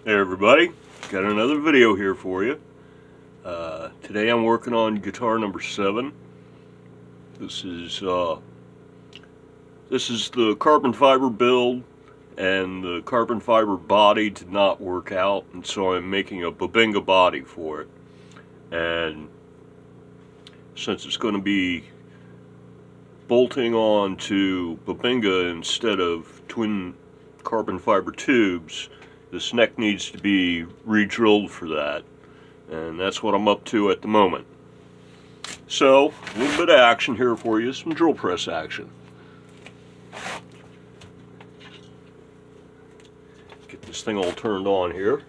Hey everybody, got another video here for you. Today I'm working on guitar number 7. This is the carbon fiber build, and the carbon fiber body did not work out, and so I'm making a Bubinga body for it. And since it's going to be bolting on to Bubinga instead of twin carbon fiber tubes, this neck needs to be re-drilled for that, and that's what I'm up to at the moment. So, a little bit of action here for you, some drill press action. Get this thing all turned on here.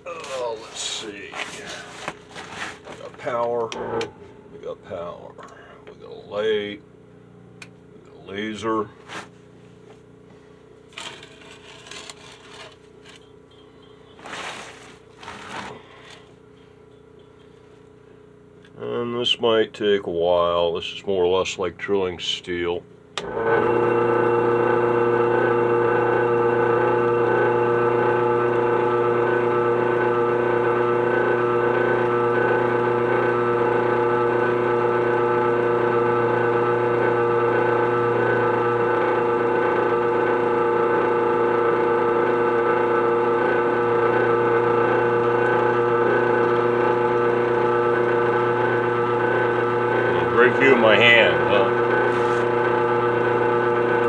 Oh, let's see. We got power, we got a light, we got a laser. And this might take a while. This is more or less like drilling steel. Great view of my hand, huh?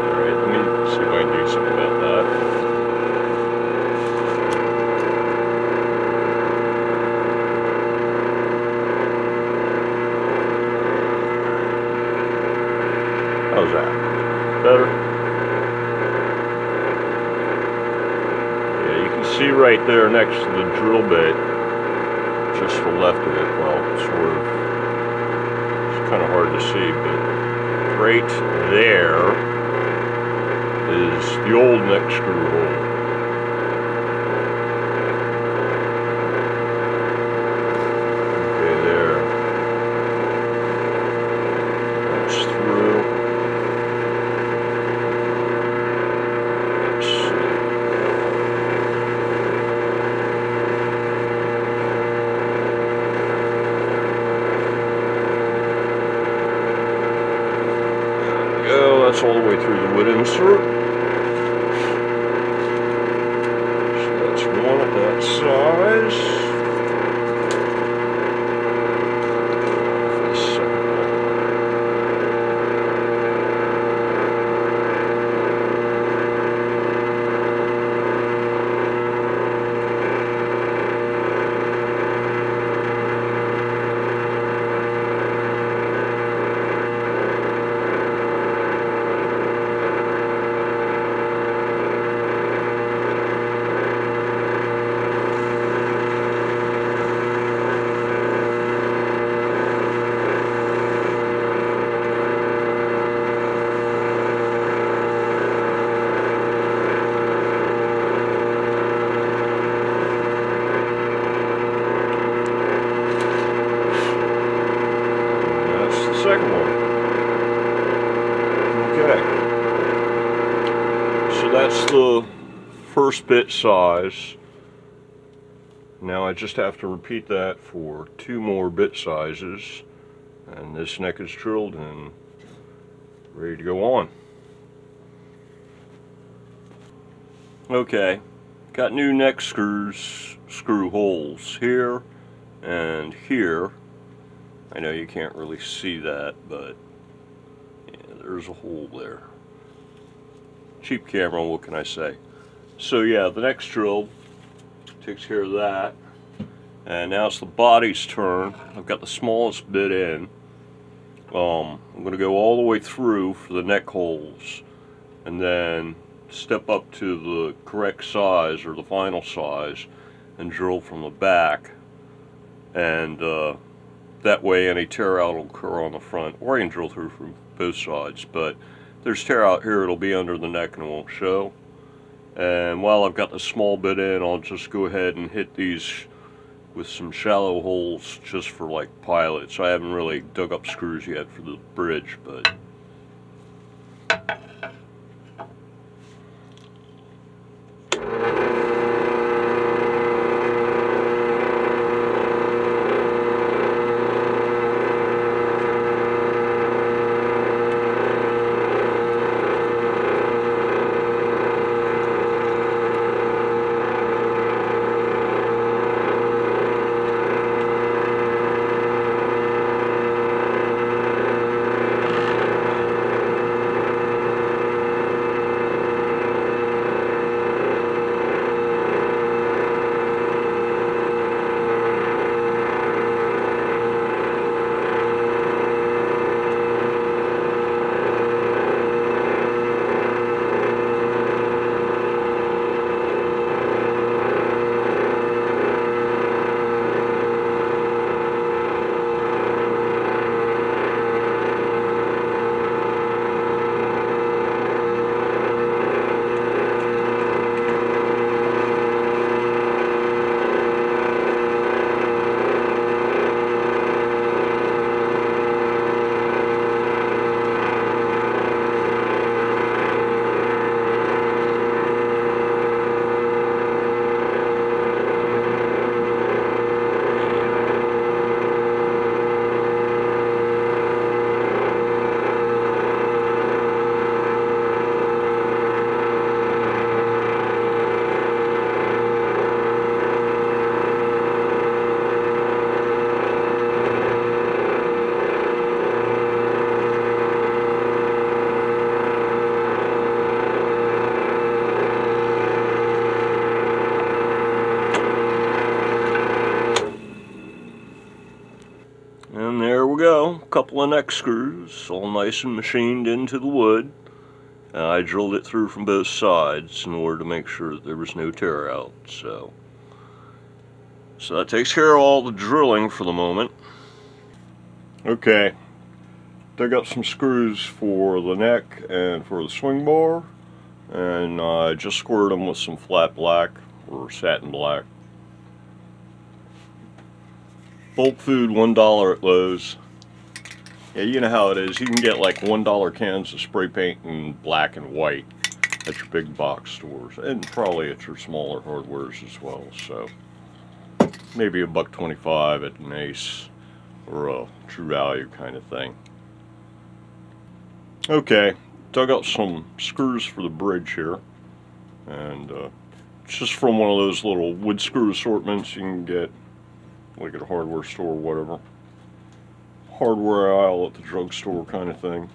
Alright, let me see if I can do something about that. How's that? Better? Yeah, you can see right there next to the drill bit, just to the left of it, well, sort of. Kind of hard to see, but right there is the old neck screw hole. Okay, there. That's through. Let's see. That's all the way through the wood insert. So that's one at that size. For the second one. Second one. Okay. So that's the first bit size. Now I just have to repeat that for 2 more bit sizes, and this neck is drilled and ready to go on. Okay, got new neck screw holes here and here. I know you can't really see that, but yeah, there's a hole there. Cheap camera, what can I say? So yeah, the next drill takes care of that. And now it's the body's turn. I've got the smallest bit in. I'm going to go all the way through for the neck holes, and then step up to the correct size, or the final size, and drill from the back. And that way any tear out will occur on the front, or I can drill through from both sides, but if there's tear out here, it'll be under the neck and it won't show. And while I've got the small bit in, I'll just go ahead and hit these with some shallow holes just for like pilots. I haven't really dug up screws yet for the bridge, but couple of neck screws, all nice and machined into the wood. I drilled it through from both sides in order to make sure that there was no tear out. So that takes care of all the drilling for the moment. Okay, dug up some screws for the neck and for the swing bar, and I just squared them with some flat black or satin black. Bulk food, $1 at Lowe's. Yeah, you know how it is. You can get like $1 cans of spray paint in black and white at your big box stores, and probably at your smaller hardwares as well. So maybe $1.25 at an Ace or a True Value kind of thing. Okay, dug up some screws for the bridge here, and it's just from one of those little wood screw assortments you can get like at a hardware store or whatever. Hardware aisle at the drugstore kind of thing.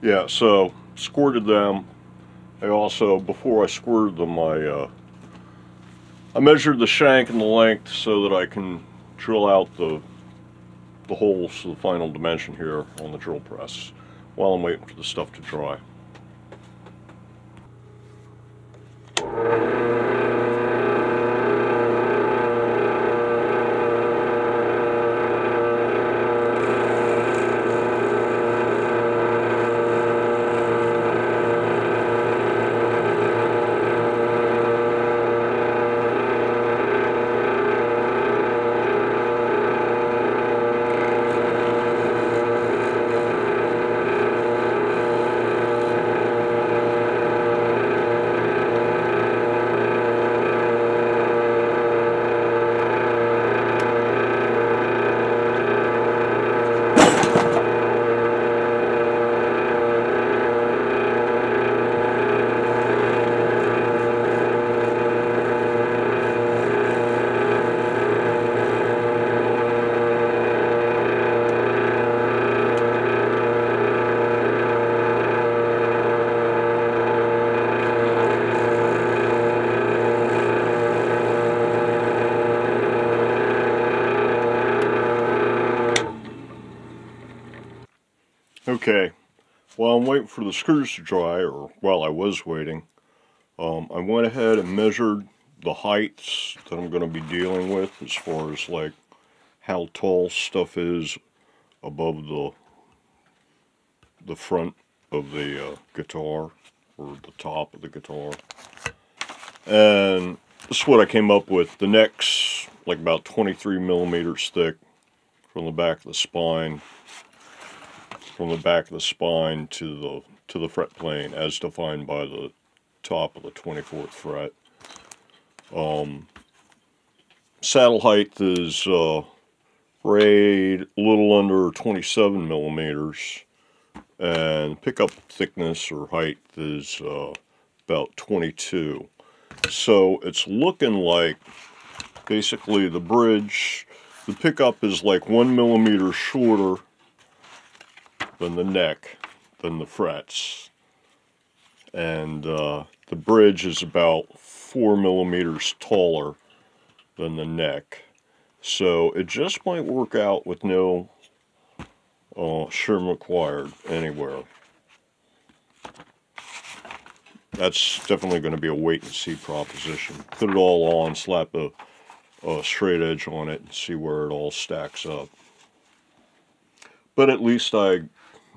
Yeah, so squirted them. I also, before I squirted them, I measured the shank and the length so that I can drill out the holes to the final dimension here on the drill press while I'm waiting for the stuff to dry. Okay, while I'm waiting for the screws to dry, or while I was waiting, I went ahead and measured the heights that I'm going to be dealing with as far as like how tall stuff is above the front of the guitar, or the top of the guitar. And this is what I came up with. The neck's like about 23 millimeters thick from the back of the spine. From the back of the spine to the fret plane, as defined by the top of the 24th fret. Saddle height is right a little under 27 millimeters, and pickup thickness or height is about 22. So it's looking like basically the bridge, the pickup is like 1 millimeter shorter than the neck, than the frets, and the bridge is about 4 millimeters taller than the neck. So it just might work out with no shim required anywhere. That's definitely going to be a wait and see proposition. Put it all on, slap a straight edge on it, and see where it all stacks up. But at least I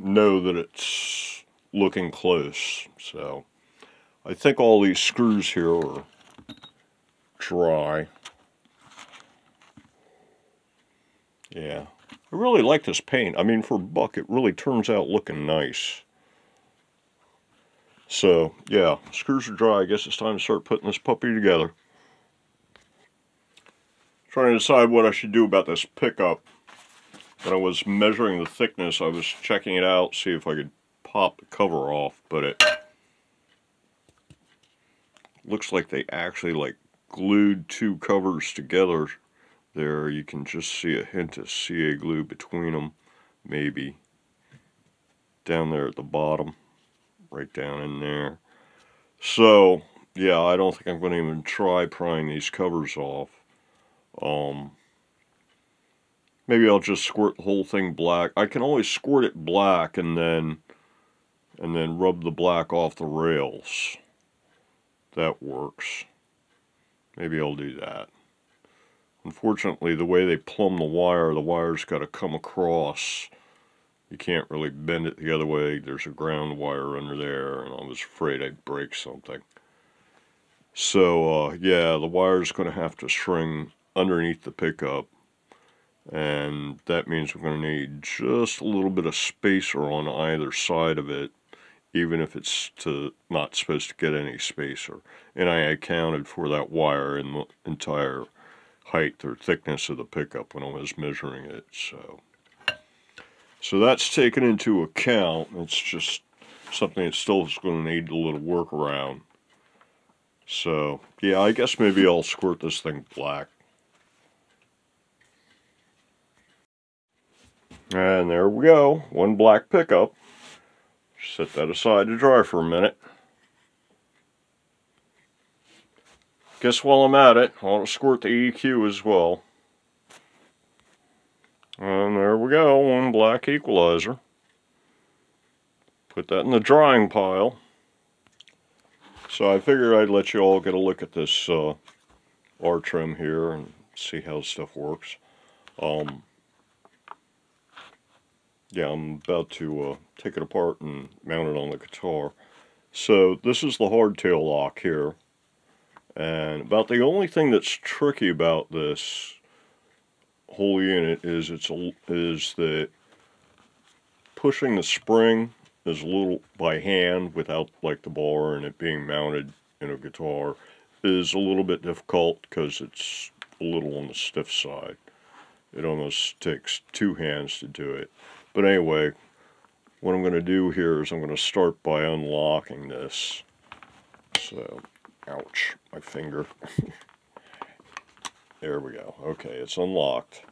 know that it's looking close. So I think all these screws here are dry. Yeah, I really like this paint. I mean, for a buck, it really turns out looking nice. So yeah, screws are dry. I guess it's time to start putting this puppy together. Trying to decide what I should do about this pickup. When I was measuring the thickness, I was checking it out, see if I could pop the cover off, but it looks like they actually like glued two covers together there. You can just see a hint of CA glue between them, maybe. Down there at the bottom, right down in there. So, yeah, I don't think I'm going to even try prying these covers off. maybe I'll just squirt the whole thing black. I can always squirt it black and then rub the black off the rails. That works. Maybe I'll do that. Unfortunately, the way they plumb the wire's got to come across. You can't really bend it the other way. There's a ground wire under there, and I was afraid I'd break something. So, yeah, the wire's going to have to string underneath the pickup, and that means we're going to need just a little bit of spacer on either side of it, even if it's not supposed to get any spacer. And I accounted for that wire in the entire height or thickness of the pickup when I was measuring it. So that's taken into account. It's just something that still is going to need a little workaround. So, yeah, I guess maybe I'll squirt this thing black. And there we go, one black pickup. Set that aside to dry for a minute. Guess while I'm at it, I'll squirt the EQ as well. And there we go, one black equalizer. Put that in the drying pile. So I figured I'd let you all get a look at this R-trim here and see how stuff works. Yeah, I'm about to take it apart and mount it on the guitar. So this is the hardtail lock here. And about the only thing that's tricky about this whole unit is that pushing the spring is a little by hand without like the bar and it being mounted in a guitar is a little bit difficult because it's a little on the stiff side. It almost takes two hands to do it. But anyway, what I'm going to do here is I'm going to start by unlocking this. So, ouch, my finger. There we go. Okay, it's unlocked.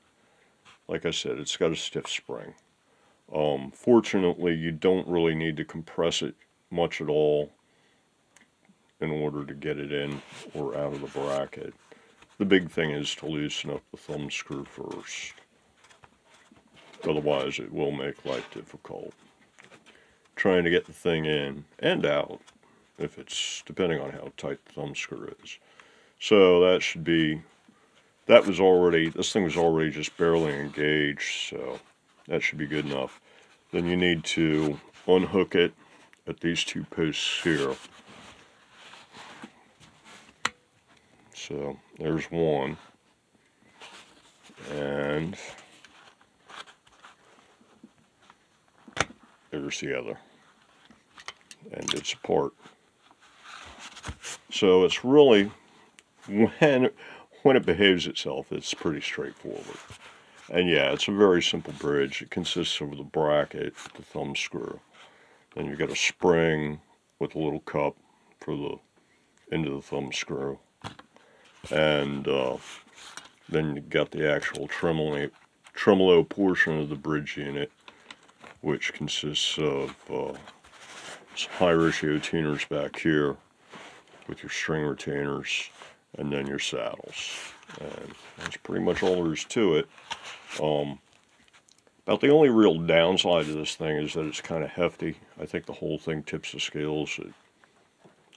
Like I said, it's got a stiff spring. Fortunately, you don't really need to compress it much at all in order to get it in or out of the bracket. The big thing is to loosen up the thumb screw first. Otherwise, it will make life difficult. Trying to get the thing in and out, if it's depending on how tight the thumb screw is. So that should be, this thing was already just barely engaged, so that should be good enough. Then you need to unhook it at these two posts here. So there's one, and there's the other, and it's apart. So it's really, when it behaves itself, it's pretty straightforward. And yeah, it's a very simple bridge. It consists of the bracket, the thumb screw. Then you've got a spring with a little cup for the end of the thumb screw. And then you've got the actual tremolo portion of the bridge unit, which consists of some high ratio tuners back here with your string retainers, and then your saddles. And that's pretty much all there is to it. About the only real downside to this thing is that it's kind of hefty. I think the whole thing tips the scales at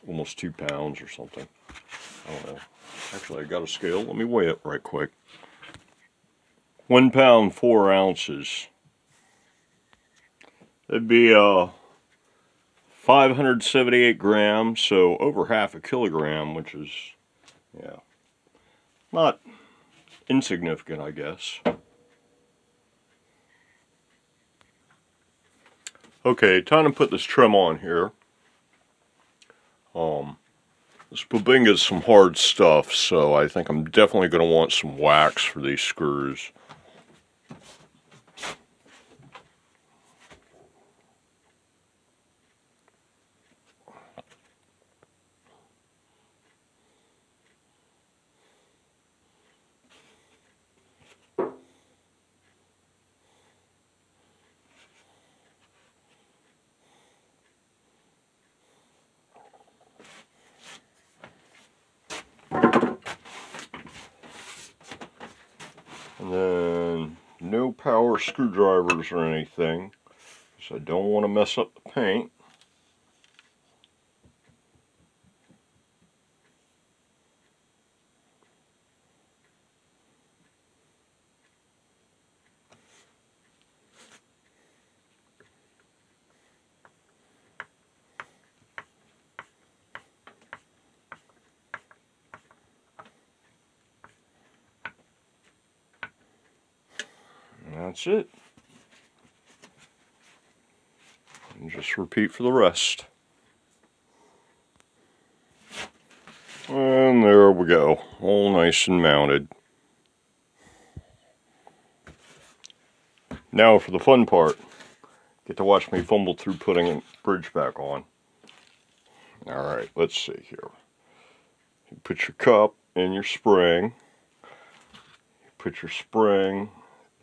almost 2 pounds or something. I don't know. Actually, I got a scale. Let me weigh it right quick. 1 pound 4 ounces. It'd be 578 grams, so over half a kilogram, which is, yeah, not insignificant, I guess. Okay, time to put this trim on here. This Bubinga is some hard stuff, so I think I'm definitely going to want some wax for these screws. And then no power screwdrivers or anything, because I don't want to mess up the paint. And that's it. And just repeat for the rest. And there we go, all nice and mounted. Now for the fun part. Get to watch me fumble through putting the bridge back on. Alright, let's see here. You put your cup in your spring. You put your spring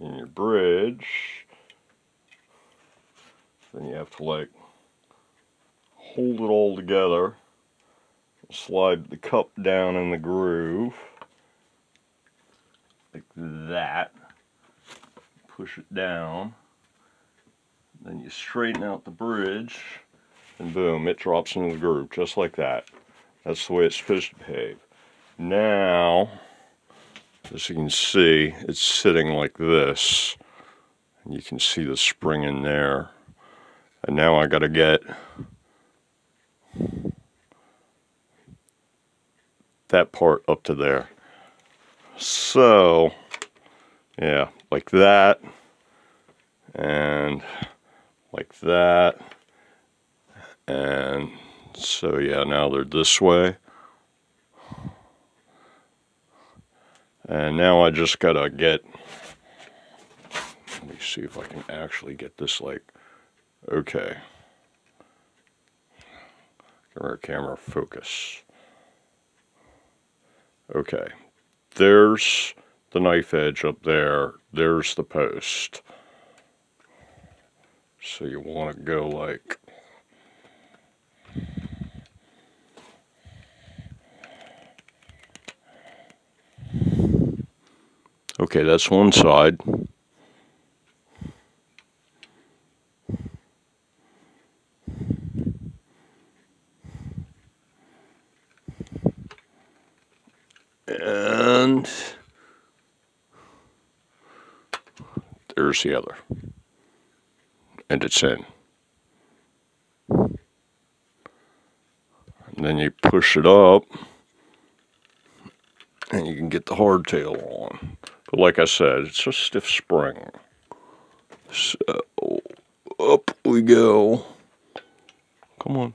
in your bridge. Then you have to like hold it all together. Slide the cup down in the groove. Like that. Push it down. Then you straighten out the bridge. And boom, it drops into the groove, just like that. That's the way it's supposed to behave. Now, as you can see, it's sitting like this. And you can see the spring in there. And now I gotta get that part up to there. So, yeah, like that. And like that. And so yeah, now they're this way. And now I just gotta get, let me see if I can actually get this like, okay. Camera focus. Okay, there's the knife edge up there, there's the post. So you want to go like, okay, that's one side. And there's the other. And it's in. And then you push it up and you can get the hardtail on. But like I said, it's a stiff spring. So up we go. Come on.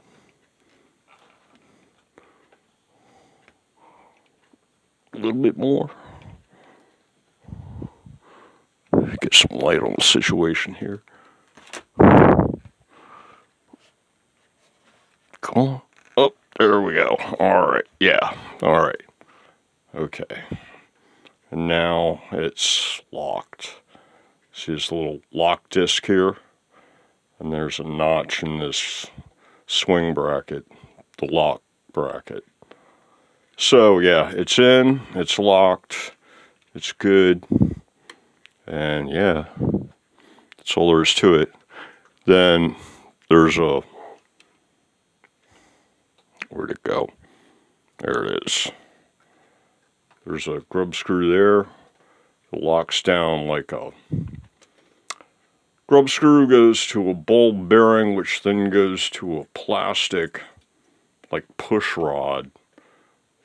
A little bit more. Get some light on the situation here. Come on. Oh, there we go. Alright, yeah. Alright. Okay. And now it's locked. See this little lock disc here? And there's a notch in this swing bracket, the lock bracket. So yeah, it's in, it's locked, it's good, and yeah, that's all there is to it. Then there's a, where'd it go? There it is. There's a grub screw there. It locks down like a grub screw, goes to a ball bearing, which then goes to a plastic like push rod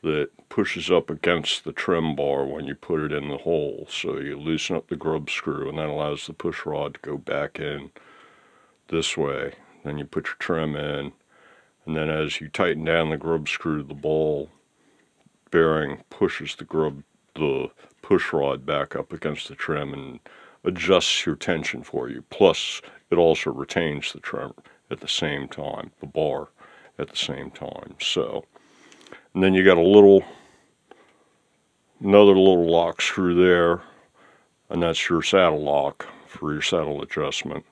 that pushes up against the trim bar when you put it in the hole. So you loosen up the grub screw and that allows the push rod to go back in this way. Then you put your trim in, and then as you tighten down the grub screw, the ball bearing pushes the push rod back up against the trim and adjusts your tension for you. Plus it also retains the trim at the same time, the bar at the same time. So, and then you got another little lock screw there, and that's your saddle lock for your saddle adjustment.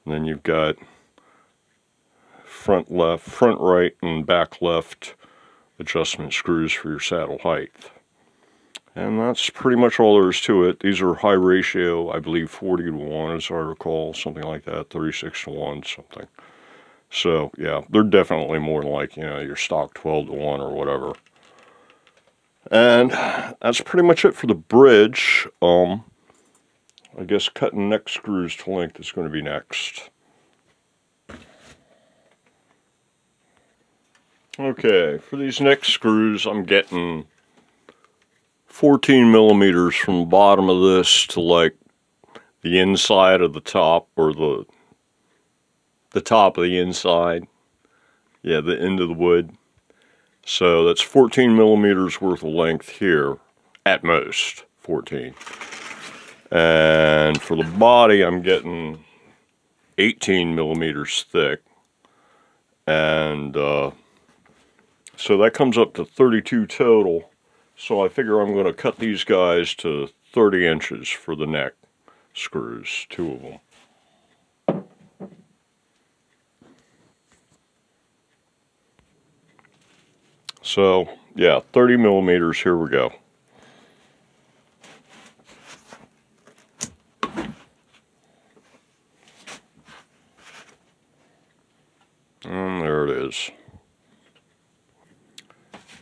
And then you've got front right and back left adjustment screws for your saddle height. And that's pretty much all there is to it. These are high ratio, I believe 40 to 1 as I recall, something like that, 36 to 1, something. So, yeah, they're definitely more like, you know, your stock 12 to 1 or whatever. And that's pretty much it for the bridge. I guess cutting neck screws to length is going to be next. Okay, for these neck screws, I'm getting 14 millimeters from the bottom of this to like the inside of the top, or the top of the inside. Yeah, the end of the wood. So that's 14 millimeters worth of length here, at most 14. And for the body, I'm getting 18 millimeters thick. And so that comes up to 32 total. So I figure I'm going to cut these guys to 30 inches for the neck screws, 2 of them. So, yeah, 30 millimeters, here we go. And there it is.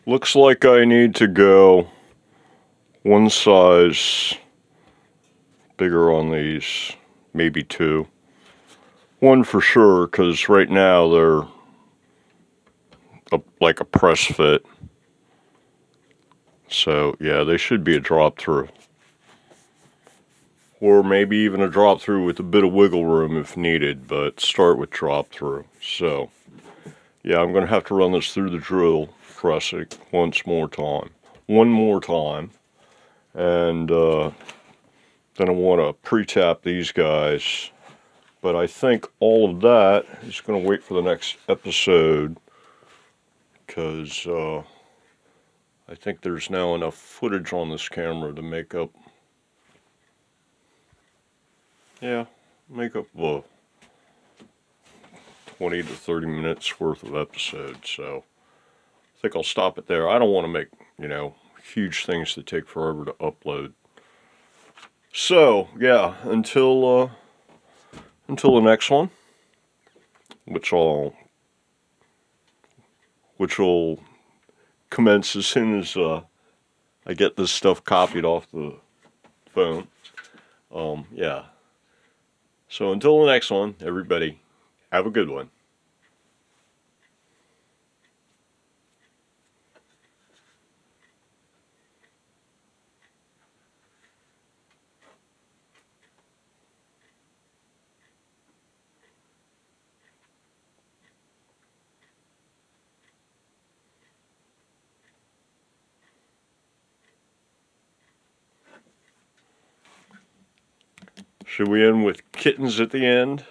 Looks like I need to go one size bigger on these, maybe 2. 1 for sure, because right now they're like a press fit. So, yeah, they should be a drop through. Or maybe even a drop through with a bit of wiggle room if needed, but start with drop through. So, yeah, I'm going to have to run this through the drill press it one more time. And then I want to pre-tap these guys. But I think all of that is going to wait for the next episode, because I think there's now enough footage on this camera to make up, well, 20 to 30 minutes worth of episodes. So I think I'll stop it there. I don't want to make, you know, huge things that take forever to upload. So, yeah, until the next one, which will commence as soon as I get this stuff copied off the phone. Yeah. So until the next one, everybody, have a good one. Should we end with kittens at the end?